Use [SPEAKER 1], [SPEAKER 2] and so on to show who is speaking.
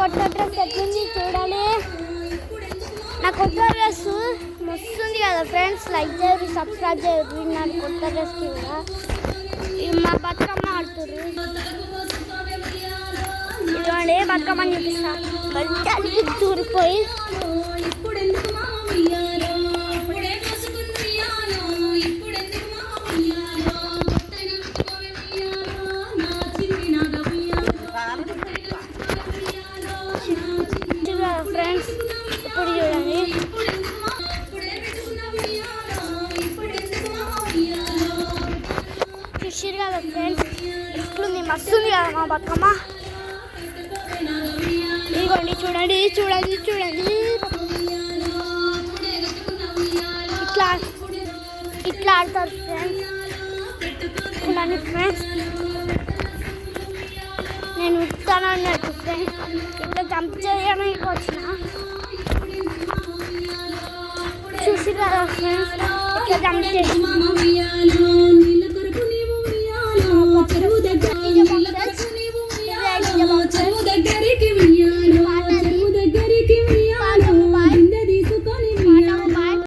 [SPEAKER 1] కొత్త డ్రెస్ ఎట్లుంది చూడాలి. నా కొత్త డ్రెస్ మస్తుంది కదా ఫ్రెండ్స్. లైక్ చేయరు, సబ్స్క్రైబ్ చేయరు. నా కొత్త డ్రెస్కి కూడా మా బతుకమ్మ ఆడుతుర్రు. ఇదిగోండి బతుకమ్మని చూపిస్తా. బయటకి తూరిపోయి ఫ్రెండ్స్. ఇప్పుడు చూడండి చూసిరు కదా ఫ్రెండ్స్. ఇప్పుడు మస్తుంది కదా మా బతుకమ్మ. ఇదిగోండి చూడండి చూడండి చూడండి. ఇట్లా ఇట్లా ఆడతారు ఫ్రెండ్స్. చూడండి ఫ్రెండ్స్, నేను ఉత్తాను అన్నట్టు ఫ్రెండ్స్. ఇట్లా జంప్ చేయడానికి వచ్చిన చూసి కదా ఫ్రెండ్స్. ఇట్లా జంప్ చేసి